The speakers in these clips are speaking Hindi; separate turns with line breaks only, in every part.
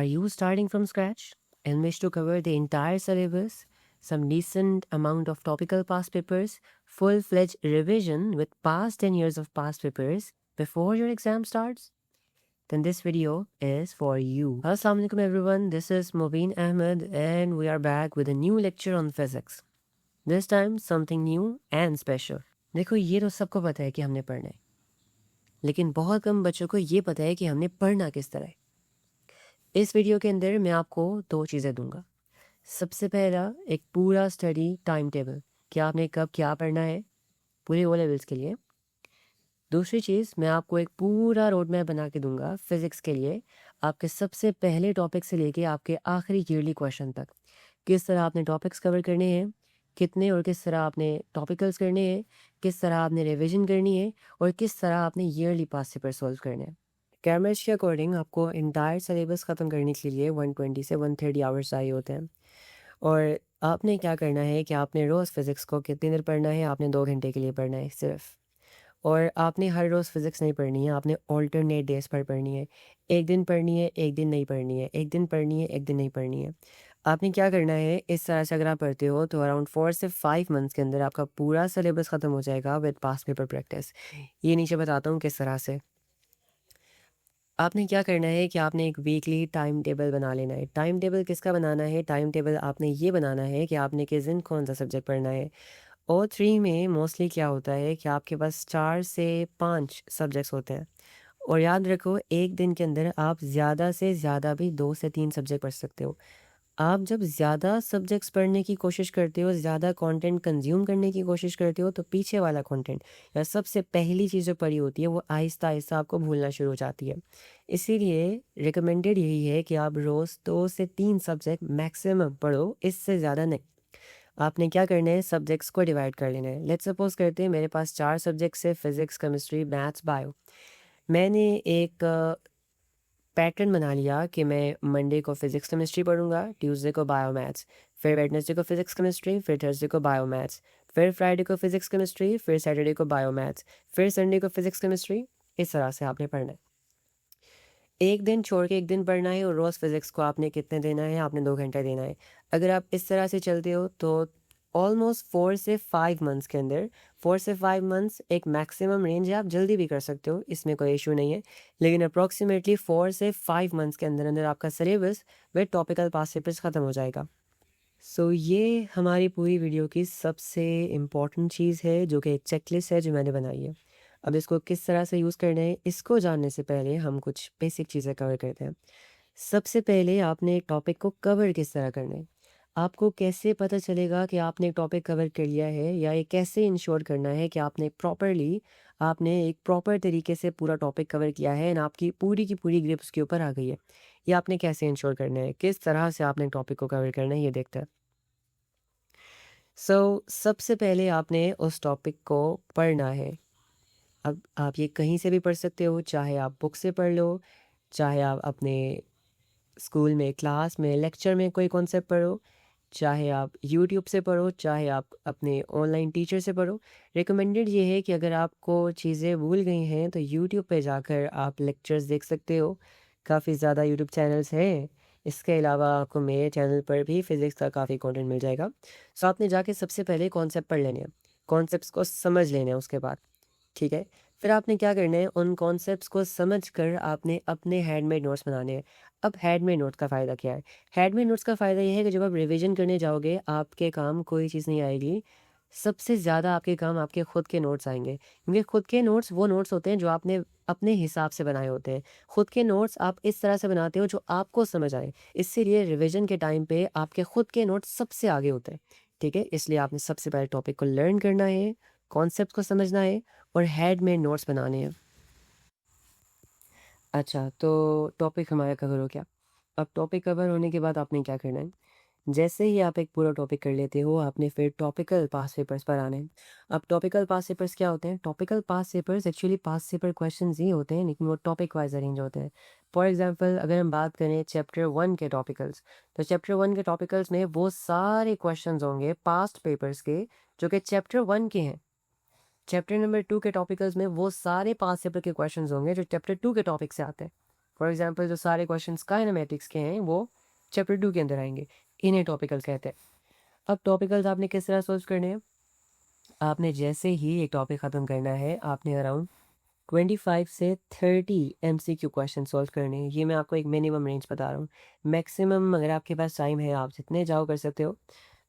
you starting from scratch and wish to cover the entire syllabus, some decent amount of topical past papers, full-fledged revision with past 10 years of past papers before your exam starts? Then this video is for you. Assalamu alaikum everyone, this is Mubin Ahmed and we are back with a new lecture on physics. This time something new and special. देखो ये तो सबको पता है कि हमने पढ़ना है, लेकिन बहुत कम बच्चों को ये पता है कि हमने पढ़ना किस तरह है। इस वीडियो के अंदर मैं आपको दो चीज़ें दूंगा। सबसे पहला एक पूरा स्टडी टाइम टेबल कि आपने कब क्या पढ़ना है पूरे ओ लेवल्स के लिए। दूसरी चीज़ मैं आपको एक पूरा रोड मैप बना के दूंगा फिज़िक्स के लिए, आपके सबसे पहले टॉपिक से लेके आपके आखिरी ईयरली क्वेश्चन तक किस तरह आपने टॉपिक्स कवर करने हैं, कितने और किस तरह आपने टॉपिकल्स करने हैं, किस तरह आपने रिवीजन करनी है और किस तरह आपने ईयरली पास पेपर सॉल्व करने हैं। कैमरेज के अकॉर्डिंग आपको इंटायर सिलेबस ख़त्म करने के लिए 120 से 130 आवर्स चाहिए होते हैं। और आपने क्या करना है कि आपने रोज़ फिज़िक्स को कितनी देर पढ़ना है, आपने 2 घंटे के लिए पढ़ना है सिर्फ। और आपने हर रोज़ फिज़िक्स नहीं पढ़नी है, आपने ऑल्टरनेट डेज पर पढ़नी है। एक दिन पढ़नी है, एक दिन नहीं पढ़नी है, एक दिन पढ़नी है, एक दिन नहीं पढ़नी है। आपने क्या करना है, इस तरह से अगर आप पढ़ते हो तो अराउंड 4 से 5 मंथ्स के अंदर आपका पूरा सिलेबस ख़त्म हो जाएगा विद पास्ट पेपर प्रैक्टिस। ये नीचे बताता हूँ किस तरह से। आपने क्या करना है कि आपने एक वीकली टाइम टेबल बना लेना है। टाइम टेबल किसका बनाना है? टाइम टेबल आपने ये बनाना है कि आपने किस दिन कौन सा सब्जेक्ट पढ़ना है। O3 में मोस्टली क्या होता है कि आपके पास 4 से 5 सब्जेक्ट्स होते हैं और याद रखो एक दिन के अंदर आप ज़्यादा से ज़्यादा भी 2 से 3 सब्जेक्ट पढ़ सकते हो। आप जब ज़्यादा सब्जेक्ट्स पढ़ने की कोशिश करते हो, ज़्यादा कंटेंट कंज्यूम करने की कोशिश करते हो, तो पीछे वाला कंटेंट या सबसे पहली चीज़ जो पढ़ी होती है वो आहिस्ता आहिस्ता आपको भूलना शुरू हो जाती है। इसीलिए रिकमेंडेड यही है कि आप रोज़ 2 से 3 सब्जेक्ट मैक्सिमम पढ़ो, इससे ज़्यादा नहीं। आपने क्या करना है, सब्जेक्ट्स को डिवाइड कर लेना है। लेट्स सपोज करते हैं मेरे पास 4 सब्जेक्ट्स है, फिज़िक्स, केमिस्ट्री, मैथ्स, बायो। मैंने एक पैटर्न बना लिया कि मैं मंडे को फिज़िक्स केमिस्ट्री पढ़ूंगा, ट्यूसडे को बायो मैथ्स, फिर वेडनेसडे को फिज़िक्स केमिस्ट्री, फिर थर्सडे को बायो मैथ्स, फिर फ्राइडे को फिज़िक्स केमिस्ट्री, फिर सैटरडे को बायो मैथ्स, फिर संडे को फिज़िक्स केमिस्ट्री। इस तरह से आपने पढ़ना है। एक दिन छोड़ के एक दिन पढ़ना है और रोज़ फिज़िक्स को आपने कितने देना है, आपने 2 घंटे देना है। अगर आप इस तरह से चलते हो तो ऑलमोस्ट 4 से 5 मंथ्स के अंदर, 4 से 5 मंथ्स एक मैक्सिमम रेंज है, आप जल्दी भी कर सकते हो, इसमें कोई इशू नहीं है। लेकिन अप्रॉक्सीमेटली 4 से 5 मंथ्स के अंदर अंदर आपका syllabus with topical pass papers ख़त्म हो जाएगा। सो ये हमारी पूरी वीडियो की सबसे इम्पॉर्टेंट चीज़ है जो कि एक चेकलिस्ट है जो मैंने बनाई है। अब इसको किस तरह से यूज़ करना है, इसको जानने से पहले हम कुछ बेसिक चीज़ें कवर करते हैं। सबसे पहले आपने एक टॉपिक को कवर किस तरह करना है। आपको कैसे पता चलेगा कि आपने एक टॉपिक कवर कर लिया है, या ये कैसे इंश्योर करना है कि आपने प्रॉपरली आपने एक प्रॉपर तरीके से पूरा टॉपिक कवर किया है एंड आपकी पूरी की पूरी ग्रिप उसके ऊपर आ गई है। ये आपने कैसे इंश्योर करना है, किस तरह से आपने टॉपिक को कवर करना है, ये देखते हैं। सबसे पहले आपने उस टॉपिक को पढ़ना है। अब आप ये कहीं से भी पढ़ सकते हो, चाहे आप बुक से पढ़ लो, चाहे आप अपने स्कूल में, क्लास में, लेक्चर में कोई कॉन्सेप्ट पढ़ो, चाहे आप यूट्यूब से पढ़ो, चाहे आप अपने ऑनलाइन टीचर से पढ़ो। रिकमेंडेड ये है कि अगर आपको चीज़ें भूल गई हैं तो यूट्यूब पे जाकर आप लेक्चर्स देख सकते हो। काफ़ी ज़्यादा यूट्यूब चैनल्स हैं। इसके अलावा आपको मेरे चैनल पर भी फिज़िक्स का काफ़ी कंटेंट मिल जाएगा। सो आपने जाके सबसे पहले कॉन्सेप्ट पढ़ लेने हैं, कॉन्सेप्ट्स को समझ लेने हैं उसके बाद, ठीक है? फिर आपने क्या करना है, उन कॉन्सेप्ट्स को समझकर आपने अपने हैंडमेड नोट्स बनाने हैं। अब हैंडमेड नोट्स का फ़ायदा क्या है? हैंडमेड नोट्स का फ़ायदा ये है कि जब आप रिवीजन करने जाओगे, आपके काम कोई चीज़ नहीं आएगी। सबसे ज़्यादा आपके काम आपके खुद के नोट्स आएँगे। क्योंकि खुद के नोट्स वो नोट्स होते हैं जो आपने अपने हिसाब से बनाए होते हैं। खुद के नोट्स आप इस तरह से बनाते हो जो आपको समझ आए। इसीलिए रिवीजन के टाइम पे आपके खुद के नोट्स सबसे आगे होते हैं, ठीक है? इसलिए आपने सबसे पहले टॉपिक को लर्न करना है, कॉन्सेप्ट्स को समझना है और हैंडमेड नोट्स बनाने हैं। अच्छा, तो टॉपिक हमारा कवर हो गया। अब टॉपिक कवर होने के बाद आपने क्या करना है, जैसे ही आप एक पूरा टॉपिक कर लेते हो, आपने फिर टॉपिकल पास पेपर्स पर आना है। अब टॉपिकल पास पेपर्स क्या होते हैं? टॉपिकल पास पेपर्स एक्चुअली पास पेपर क्वेश्चंस ही होते हैं, लेकिन वो टॉपिक वाइज अरेंज होते हैं। फॉर एग्जांपल अगर हम बात करें चैप्टर 1 के टॉपिकल्स, तो चैप्टर 1 के टॉपिकल्स में वो सारे क्वेश्चंस होंगे पास्ट पेपर्स के जो कि चैप्टर 1 के हैं। चैप्टर नंबर 2 के टॉपिकल्स में वो सारे पास्ट पेपर के क्वेश्चंस होंगे जो चैप्टर 2 के टॉपिक से आते हैं। फॉर एग्जांपल जो सारे क्वेश्चंस काइनेमेटिक्स के हैं वो चैप्टर 2 के अंदर आएंगे, इन्हें टॉपिकल कहते हैं। अब टॉपिकल्स आपने किस तरह सॉल्व करने हैं, आपने जैसे ही एक टॉपिक ख़त्म करना है आपने अराउंड 25 से 30 MCQ क्वेश्चन सॉल्व करने हैं। ये मैं आपको एक मिनिमम रेंज बता रहा हूँ। मैक्सिमम अगर आपके पास टाइम है आप जितने जाओ कर सकते हो,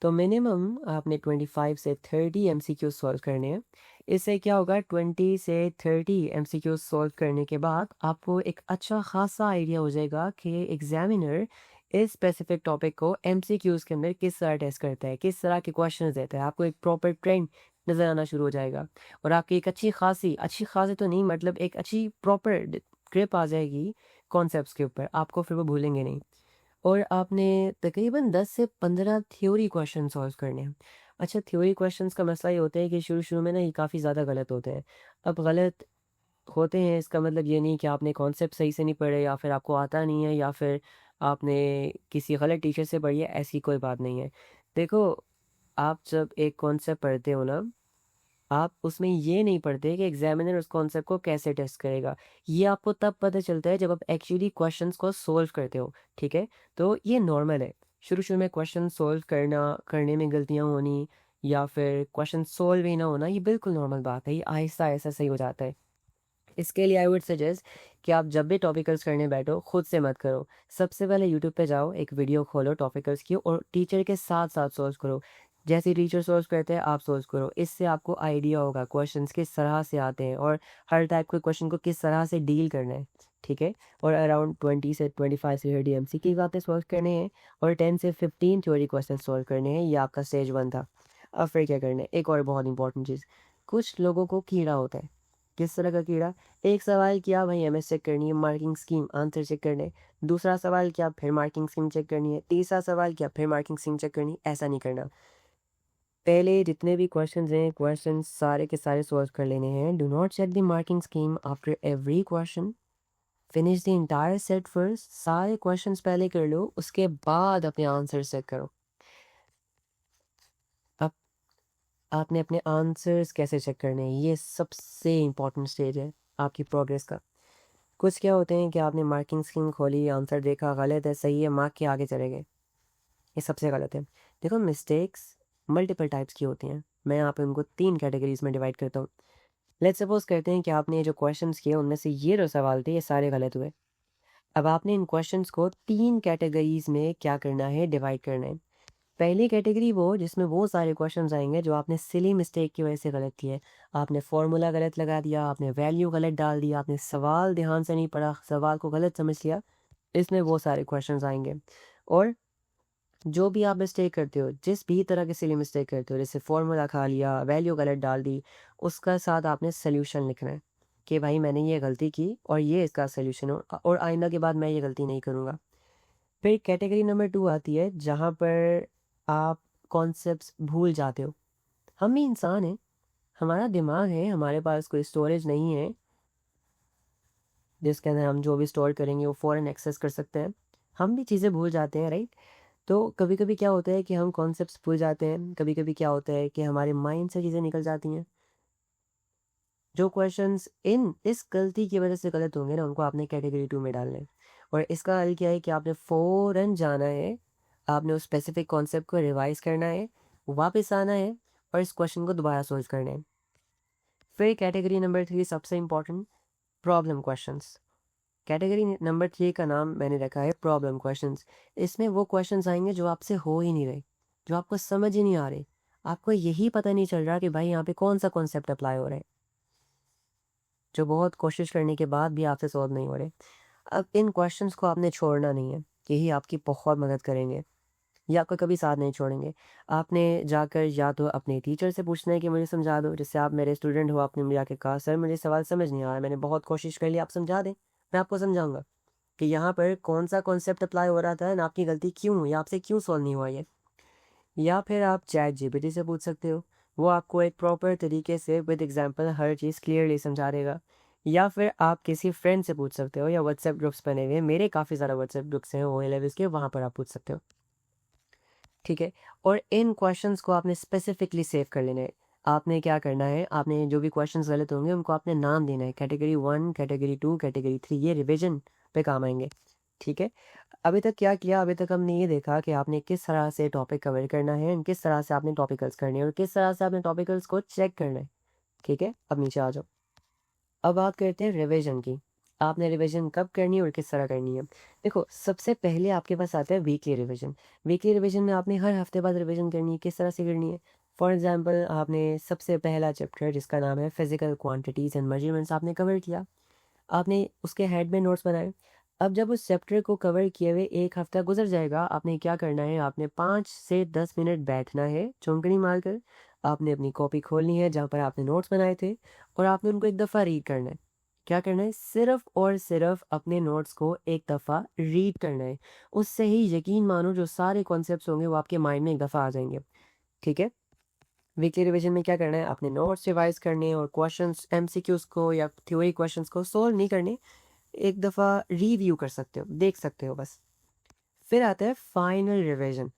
तो मिनिमम आपने 25 से 30 MCQ सॉल्व करने हैं। इससे क्या होगा, 20 से 30 MCQ सॉल्व करने के बाद आपको एक अच्छा खासा आइडिया हो जाएगा कि एग्जामिनर इस स्पेसिफिक टॉपिक को MCQs के अंदर किस तरह टेस्ट करता है, किस तरह के क्वेश्चन देता है। आपको एक प्रॉपर ट्रेंड नज़र आना शुरू हो जाएगा और आपकी एक अच्छी खासी तो नहीं, मतलब एक अच्छी प्रॉपर ग्रिप आ जाएगी कॉन्सेप्ट्स के ऊपर, आपको फिर वो भूलेंगे नहीं। और आपने तकरीबन 10 से 15 थ्योरी क्वेश्चन सॉल्व करने हैं। अच्छा, थ्योरी क्वेश्चंस का मसला ये होता है कि शुरू में ना ये काफ़ी ज़्यादा गलत होते हैं। अब गलत होते हैं इसका मतलब ये नहीं कि आपने कॉन्सेप्ट सही से नहीं पढ़े या फिर आपको आता नहीं है या फिर आपने किसी गलत टीचर से पढ़ी है, ऐसी कोई बात नहीं है। देखो, आप जब एक कॉन्सेप्ट पढ़ते हो ना, आप उसमें ये नहीं पढ़ते कि एग्जामिनर उस कॉन्सेप्ट को कैसे टेस्ट करेगा। ये आपको तब पता चलता है जब आप एक्चुअली क्वेश्चंस को सोल्व करते हो, ठीक है। तो ये नॉर्मल है, शुरू में क्वेश्चन सोल्व करने में गलतियाँ होनी या फिर क्वेश्चन सोल्व ही ना होना, ये बिल्कुल नॉर्मल बात है। ये आहिस्ता आहिस्ता सही हो जाता है। इसके लिए आई वुड सजेस्ट कि आप जब भी टॉपिकल्स करने बैठो खुद से मत करो। सबसे पहले यूट्यूब पे जाओ, एक वीडियो खोलो टॉपिकल्स की और टीचर के साथ साथ सोल्व करो। जैसे टीचर सोल्व करते हैं आप सोल्व करो, इससे आपको आइडिया होगा क्वेश्चंस किस तरह से आते हैं और हर टाइप के क्वेश्चन को किस तरह से डील करना है, ठीक है। और अराउंड 20 से 25 से 30 MCQ आपने सॉल्व करने हैं और 10 से 15 थ्योरी क्वेश्चन सॉल्व करने हैं। ये आपका स्टेज 1 था। अब फिर क्या करना है, एक और बहुत इंपॉर्टेंट चीज़, कुछ लोगों को कीड़ा होता है। किस तरह का कीड़ा, एक सवाल किया भाई MS चेक करनी है, मार्किंग स्कीम आंसर चेक करने, दूसरा सवाल किया फिर मार्किंग स्कीम चेक करनी है, तीसरा सवाल किया फिर मार्किंग स्कीम चेक करनी है। ऐसा नहीं करना। पहले जितने भी क्वेश्चंस हैं, क्वेश्चन सारे के सारे सॉल्व कर लेने हैं। Do not check the marking scheme after every question, finish the entire set first. सारे क्वेश्चंस पहले कर लो, उसके बाद अपने आंसर चेक करो। अब आपने अपने आंसर्स कैसे चेक करने हैं, ये सबसे इम्पोर्टेंट स्टेज है आपकी प्रोग्रेस का। कुछ क्या होते हैं कि आपने मार्किंग स्कीम खोली, आंसर देखा, गलत है सही है, मार्क के आगे चले गए, ये सबसे गलत है। देखो, मिस्टेक्स मल्टीपल टाइप्स की होती हैं, मैं यहाँ पे उनको 3 कैटेगरीज में डिवाइड करता हूँ। लेट्स सपोज करते हैं कि आपने जो क्वेश्चंस किए उनमें से ये जो सवाल थे ये सारे गलत हुए। अब आपने इन क्वेश्चंस को 3 कैटेगरीज में क्या करना है, डिवाइड करना है। पहली कैटेगरी वो जिसमें वो सारे क्वेश्चंस आएंगे जो आपने सिली मिस्टेक की वजह से गलत किए। आपने फॉर्मूला गलत लगा दिया, आपने वैल्यू गलत डाल दिया, आपने सवाल ध्यान से नहीं पढ़ा, सवाल को गलत समझ लिया, इसमें वो सारे क्वेश्चंस आएंगे। और जो भी आप मिस्टेक करते हो, जिस भी तरह की सिली मिस्टेक करते हो, जैसे फॉर्मूला खा लिया, वैल्यू गलत डाल दी, उसका साथ आपने सोल्यूशन लिखना है कि भाई मैंने ये गलती की और ये इसका सोल्यूशन हो और आइंदा के बाद मैं ये गलती नहीं करूँगा। फिर कैटेगरी नंबर 2 आती है जहाँ पर आप कॉन्सेप्ट्स भूल जाते हो। हम भी इंसान हैं, हमारा दिमाग है, हमारे पास कोई स्टोरेज नहीं है जिसके अंदर हम जो भी स्टोर करेंगे वो फ़ौरन एक्सेस कर सकते हैं। हम भी चीज़ें भूल जाते हैं, राइट। तो कभी कभी क्या होता है कि हम कॉन्सेप्ट्स भूल जाते हैं, कभी कभी क्या होता है कि हमारे माइंड से चीज़ें निकल जाती हैं। जो क्वेश्चंस इन इस गलती की वजह से गलत होंगे ना, उनको आपने कैटेगरी 2 में डालना है। और इसका हल क्या है कि आपने फ़ौरन जाना है, आपने उस स्पेसिफिक कॉन्सेप्ट को रिवाइज करना है, वापस आना है और इस क्वेश्चन को दोबारा सोल्व करना है। फिर कैटेगरी नंबर 3 सबसे important, problem questions. Category number 3 का नाम मैंने रखा है प्रॉब्लम क्वेश्चंस। इसमें वो क्वेश्चंस आएंगे जो आपसे हो ही नहीं रहे, जो आपको समझ ही नहीं आ रहे, आपको यही पता नहीं चल रहा कि भाई यहाँ पे कौन सा कॉन्सेप्ट अप्लाई हो रहा है, जो बहुत कोशिश करने के बाद भी आपसे सॉल्व नहीं हो रहे। अब इन क्वेश्चंस को आपने छोड़ना नहीं है, यही आपकी बहुत मदद करेंगे, ये आपका कभी साथ नहीं छोड़ेंगे। आपने जाकर या तो अपने टीचर से पूछना है कि मुझे समझा दो, जैसे आप मेरे स्टूडेंट हो, आपने मुझे जाके कहा सर मुझे सवाल समझ नहीं आ रहा, मैंने बहुत कोशिश कर ली, आप समझा दें, मैं आपको समझाऊंगा कि यहाँ पर कौन सा कॉन्सेप्ट अप्लाई हो रहा था ना, आपकी गलती क्यों हुई, आपसे क्यों सॉल्व नहीं हुआ ये। या फिर आप चैट GPT से पूछ सकते हो, वो आपको एक प्रॉपर तरीके से with example her cheese clearly समझा देगा। या फिर आप किसी फ्रेंड से पूछ सकते हो, या व्हाट्सएप ग्रुप्स बने हुए हैं, मेरे काफ़ी ज़्यादा व्हाट्सएप ग्रुप्स हैं ओ लेवल्स के, वहाँ पर आप पूछ सकते हो, ठीक है। और इन क्वेश्चंस को आपने स्पेसिफिकली सेव कर लेना है। आपने क्या करना है, आपने जो भी क्वेश्चंस गलत होंगे उनको आपने नाम देना है, कैटेगरी 1, कैटेगरी 2, कैटेगरी 3, ये रिवीजन पे काम आएंगे। ठीक है, अभी तक क्या किया, अभी तक हमने ये देखा कि आपने किस तरह से टॉपिक कवर करना है और किस तरह से आपने टॉपिकल्स करने हैं और किस तरह से आपने टॉपिकल्स को चेक करना है। ठीक है, अब नीचे आ जाओ। अब बात करते हैं रिवीजन की। आपने रिवीजन कब करनी है और किस तरह करनी है। देखो, सबसे पहले आपके पास आता है वीकली रिवीजन। वीकली रिवीजन में आपने हर हफ्ते बाद रिवीजन करनी है। किस तरह से करनी है? फॉर एग्जांपल, आपने सबसे पहला चैप्टर जिसका नाम है फिजिकल क्वांटिटीज़ एंड मेजरमेंट्स आपने कवर किया। आपने उसके हेड में नोट्स बनाए। अब जब उस चैप्टर को कवर किए हुए 1 हफ्ता गुजर जाएगा, आपने क्या करना है, आपने 5 से 10 मिनट बैठना है चौंकड़ी मारकर। आपने अपनी कॉपी खोलनी है जहाँ पर आपने नोट्स बनाए थे और आपने उनको एक दफ़ा रीड करना है। क्या करना है? सिर्फ और सिर्फ अपने नोट्स को एक दफ़ा रीड करना है। उससे ही यकीन मानो जो सारे कॉन्सेप्ट्स होंगे वो आपके माइंड में एक दफ़ा आ जाएंगे। ठीक है, वीकली रिवीजन में क्या करना है, अपने नोट्स रिवाइज करने और क्वेश्चंस एमसीक्यूज को या थ्योरी क्वेश्चंस को सोल्व नहीं करने, एक दफ़ा रिव्यू कर सकते हो, देख सकते हो बस। फिर आता है फाइनल रिवीजन।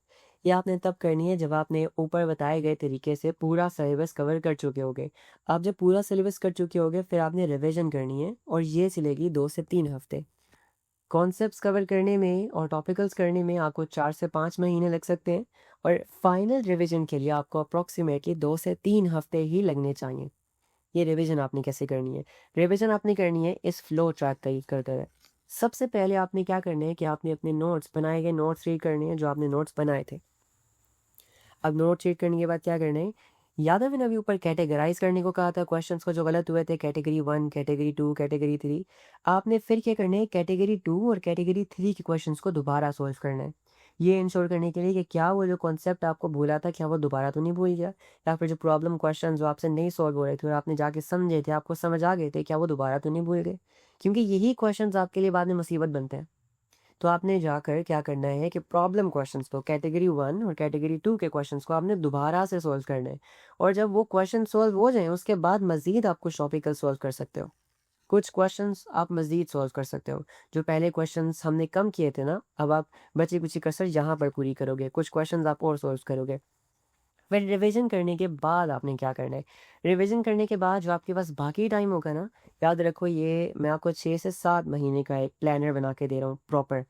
ये आपने तब करनी है जब आपने ऊपर बताए गए तरीके से पूरा सिलेबस कवर कर चुके होगे। आप जब पूरा सिलेबस कर चुके होगे फिर आपने रिवीजन करनी है और ये चलेगी 2 से 3 हफ्ते। कॉन्सेप्ट्स कवर करने में और टॉपिकल्स करने में आपको 4 से 5 महीने लग सकते हैं और फाइनल रिवीजन के लिए आपको अप्रॉक्सीमेटली 2 से 3 हफ्ते ही लगने चाहिए। ये रिवीजन आपने कैसे करनी है? रिवीजन आपने करनी है इस फ्लो ट्रैक तय करते हुए। सबसे पहले आपने क्या करना है कि आपने अपने नोट्स बनाए गए नोट्स रीड करने हैं जो आपने नोट्स बनाए थे। अब नोट्स रीड करने के बाद क्या करना है, याद है मैंने अभी ऊपर कैटेगराइज करने को कहा था क्वेश्चंस को जो गलत हुए थे, कैटेगरी 1, कैटेगरी 2, कैटेगरी 3। आपने फिर क्या करना है, कैटेगरी 2 और कैटेगरी 3 के क्वेश्चंस को दोबारा सॉल्व करना है। ये इंश्योर करने के लिए कि क्या वो जो कॉन्सेप्ट आपको भूला था क्या वो दोबारा तो नहीं भूल गया, या फिर जो प्रॉब्लम क्वेश्चन जो आपसे नहीं सॉल्व हो रहे थे और आपने जाके समझे थे, आपको समझ आ गए थे, क्या वो दोबारा तो नहीं भूल गए। क्योंकि यही क्वेश्चन आपके लिए बाद में मुसीबत बनते हैं। तो आपने जाकर क्या करना है कि प्रॉब्लम क्वेश्चंस को, कैटेगरी 1 और कैटेगरी 2 के क्वेश्चंस को आपने दोबारा से सॉल्व करना है। और जब वो क्वेश्चन सॉल्व हो जाएं उसके बाद मज़ीद आप कुछ टॉपिकल सॉल्व कर सकते हो। कुछ क्वेश्चंस आप मज़ीद सॉल्व कर सकते हो। जो पहले क्वेश्चंस हमने कम किए थे ना, अब आप बची कुची कसर यहाँ पर पूरी करोगे, कुछ क्वेश्चंस आप और सॉल्व करोगे। फिर रिवीजन करने के बाद आपने क्या करना है, रिवीजन करने के बाद जो आपके पास बाकी टाइम होगा ना, याद रखो ये मैं आपको 6 से 7 महीने का एक प्लानर बना के दे रहा हूँ प्रॉपर।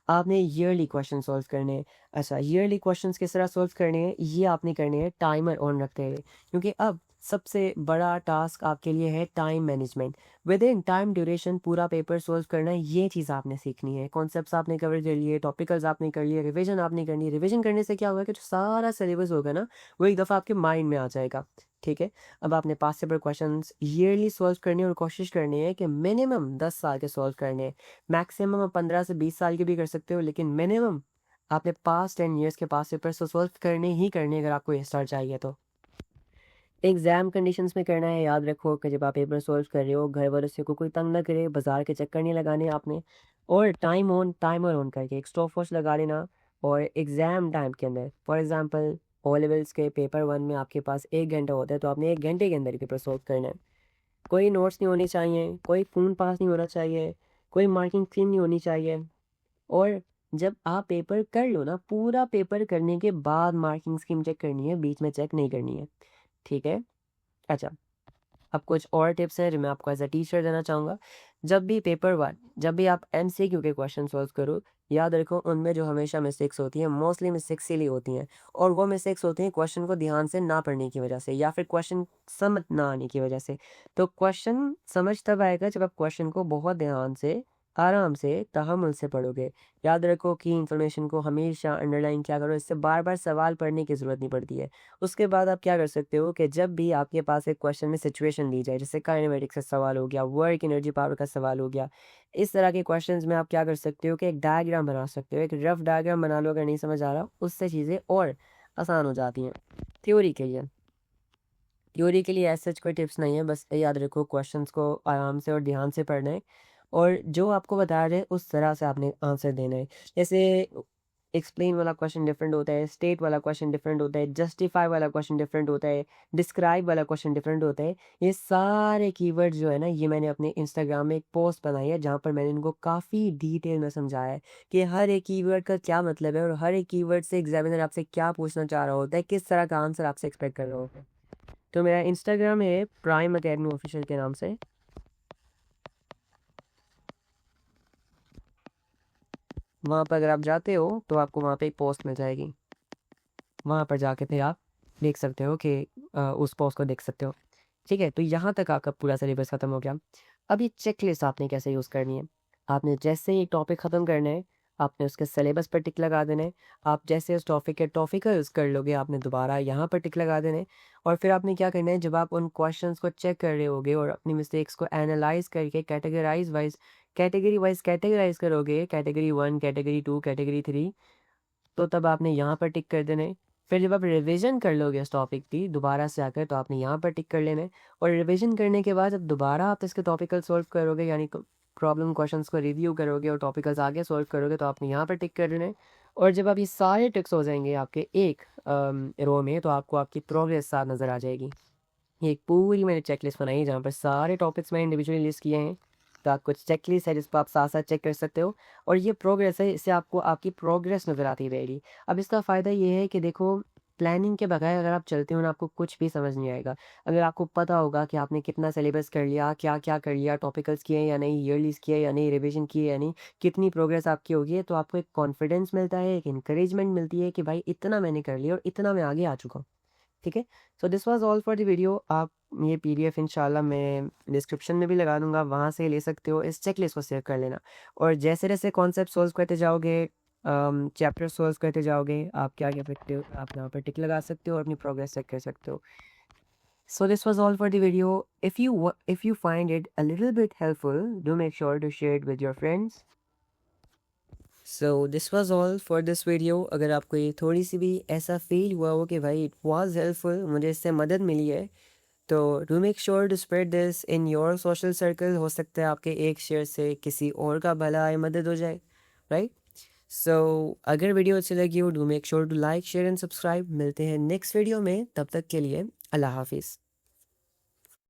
आपने ईयरली क्वेश्चन सॉल्व करने हैं। अच्छा, ईयरली क्वेश्चंस किस तरह सॉल्व करने हैं, ये आपने करने हैं टाइमर ऑन रखते हुए, क्योंकि अब सबसे बड़ा टास्क आपके लिए है time management. With in time duration पूरा पेपर सॉल्व करना है, ये चीज़ आपने सीखनी है। कॉन्सेप्ट्स आपने कवर कर लिए, टॉपिकल्स आपने कर लिए, रिवीजन आपने करनी है। रिवीजन करने से क्या होगा कि जो सारा सिलेबस होगा ना वो एक दफ़ा आपके माइंड में आ जाएगा। ठीक है, अब आपने पास पेपर क्वेश्चंस ईयरली सॉल्व करने और कोशिश करनी है कि मिनिमम 10 साल के सॉल्व करने हैं। मैक्सिमम आप 15 से 20 साल के भी कर सकते हो, लेकिन मिनिमम आपने पास 10 ईयर्स के पास पेपर्स तो सॉल्व करने ही करने अगर आपको ये स्टार चाहिए तो। एग्जाम कंडीशंस में करना है, याद रखो कि जब आप पेपर सॉल्व कर रहे हो घर वालों से कोई तंग ना करे, बाजार के चक्कर नहीं लगाने आपने। और टाइमर ऑन करके एक स्टॉप वॉच लगा लेना। और एग्ज़ाम टाइम के अंदर फॉर एग्जांपल ओ लेवल्स के पेपर 1 में आपके पास 1 घंटा होता है, तो आपने 1 घंटे के अंदर ही पेपर सॉल्व करना है। कोई नोट्स नहीं होने चाहिए, कोई फ़ोन पास नहीं होना चाहिए, कोई मार्किंग स्कीम नहीं होनी चाहिए। और जब आप पेपर कर लो ना, पूरा पेपर करने के बाद मार्किंग स्कीम चेक करनी है, बीच में चेक नहीं करनी है। ठीक है, अच्छा, अब कुछ और टिप्स हैं जो मैं आपको एज अ टीचर देना चाहूँगा। जब भी पेपर 1, जब भी आप एमसीक्यू के क्वेश्चन सॉल्व करो, याद रखो उनमें जो हमेशा मिस्टेक्स होती हैं, मोस्टली मिस्टेक्स इसीलिए होती हैं। और वो मिस्टेक्स होती हैं क्वेश्चन को ध्यान से ना पढ़ने की वजह से या फिर क्वेश्चन समझ ना आने की वजह से। तो क्वेश्चन समझ तब आएगा जब आप क्वेश्चन को बहुत ध्यान से, आराम से, तहम्मुल से पढ़ोगे। याद रखो कि इन्फॉर्मेशन को हमेशा अंडरलाइन क्या करो, इससे बार बार सवाल पढ़ने की ज़रूरत नहीं पड़ती है। उसके बाद आप क्या कर सकते हो कि जब भी आपके पास एक क्वेश्चन में सिचुएशन दी जाए, जैसे काइनेमेटिक्स का सवाल हो गया, वर्क एनर्जी पावर का सवाल हो गया, इस तरह के क्वेश्चंस में आप क्या कर सकते हो कि एक डायग्राम बना सकते हो, एक रफ डायग्राम बना लो अगर नहीं समझ आ रहा, उससे चीज़ें और आसान हो जाती हैं। थ्योरी के लिए, थ्योरी के लिए ऐसा कोई टिप्स नहीं है, बस याद रखो क्वेश्चंस को आराम से और ध्यान से पढ़ना है और जो आपको बता रहे हैं उस तरह से आपने आंसर देना है। जैसे एक्सप्लेन वाला क्वेश्चन डिफरेंट होता है, स्टेट वाला क्वेश्चन डिफरेंट होता है, जस्टिफाई वाला क्वेश्चन डिफरेंट होता है, डिस्क्राइब वाला क्वेश्चन डिफरेंट होता है। ये सारे कीवर्ड्स जो है ना, ये मैंने अपने इंस्टाग्राम में एक पोस्ट बनाई है जहाँ पर मैंने इनको काफ़ी डिटेल में समझाया है कि हर एक कीवर्ड का क्या मतलब है और हर एक कीवर्ड से एग्जामिनर आपसे क्या पूछना चाह रहा होता है, किस तरह का आंसर आपसे एक्सपेक्ट कर रहा होता है। तो मेरा इंस्टाग्राम है प्राइम अकेडमी ऑफिशियल के नाम से। वहाँ पर अगर आप जाते हो तो आपको वहाँ पे एक पोस्ट मिल जाएगी, वहाँ पर जाके फिर आप देख सकते हो कि उस पोस्ट को देख सकते हो। ठीक है, तो यहाँ तक आपका पूरा सिलेबस ख़त्म हो गया। अब ये चेक लिस्ट आपने कैसे यूज़ करनी है। आपने जैसे ही टॉपिक ख़त्म करना है, आपने उसके सिलेबस पर टिक लगा देना है। आप जैसे उस टॉपिक के टॉपिक का यूज़ कर लोगे, आपने दोबारा यहाँ पर टिक लगा देना है। और फिर आपने क्या करना है, जब आप उन क्वेश्चंस को चेक कर रहे होगे और अपनी मिस्टेक्स को एनालाइज करके कैटेगरी वाइज कैटेगराइज करोगे, कैटेगरी 1, कैटेगरी 2, कैटेगरी 3, तो तब आपने यहाँ पर टिक कर देना है। फिर जब आप रिवीजन कर लोगे इस टॉपिक की दोबारा से आकर, तो आपने यहाँ पर टिक कर लेना है। और रिवीजन करने के बाद जब दोबारा आप इसके टॉपिकल सॉल्व करोगे, यानी प्रॉब्लम क्वेश्चंस को रिव्यू करोगे और टॉपिकल्स आगे सॉल्व करोगे, तो आपने यहाँ पर टिक कर देना है। और जब आप ये सारे टिक्स हो जाएंगे आपके एक रो में, तो आपको आपकी प्रोग्रेस साथ नज़र आ जाएगी। ये एक पूरी मैंने चेकलिस्ट बनाई है जहाँ पर सारे टॉपिक्स मैंने इंडिविजुअली लिस्ट किए हैं। तो आपको चेकलिस्ट है जिस पर आप साथ साथ चेक कर सकते हो। और ये प्रोग्रेस है, इससे आपको आपकी प्रोग्रेस नज़र आती रहेगी। अब इसका फ़ायदा ये है कि देखो, प्लानिंग के बगैर अगर आप चलते हो ना, आपको कुछ भी समझ नहीं आएगा। अगर आपको पता होगा कि आपने कितना सिलेबस कर लिया, क्या क्या कर लिया, टॉपिकल्स किए या नहीं, ईयरलीज किए या नहीं, रिविजन किए या नहीं, कितनी प्रोग्रेस आपकी होगी है, तो आपको एक कॉन्फिडेंस मिलता है, एक इंकरेजमेंट मिलती है कि भाई इतना मैंने कर लिया और इतना मैं आगे आ चुका हूँ। ठीक है, so this was all for the video. आप ये पीडीएफ इंशाल्लाह मैं डिस्क्रिप्शन में भी लगा दूंगा, वहाँ से ले सकते हो। इस चेकलिस्ट को सेव कर लेना और जैसे जैसे कॉन्सेप्ट सोल्व करते जाओगे, चैप्टर सोल्व करते जाओगे, आप क्या क्या करते हो, आप यहाँ पर टिक लगा सकते हो और अपनी प्रोग्रेस चेक कर सकते हो। So this was all for the video. If you find it a little bit helpful, do make sure to share it with your friends. So this was all for this video. अगर आपको ये थोड़ी सी भी ऐसा फील हुआ हो कि भाई it was helpful, मुझे इससे मदद मिली है, तो do make sure to spread this in your social circle. हो सकता है आपके एक शेयर से किसी और का भला आए, मदद हो जाए, राइट। सो अगर वीडियो अच्छी लगी हो, do make sure to like, share and subscribe. मिलते हैं नेक्स्ट वीडियो में, तब तक के लिए अल्लाह हाफिज़।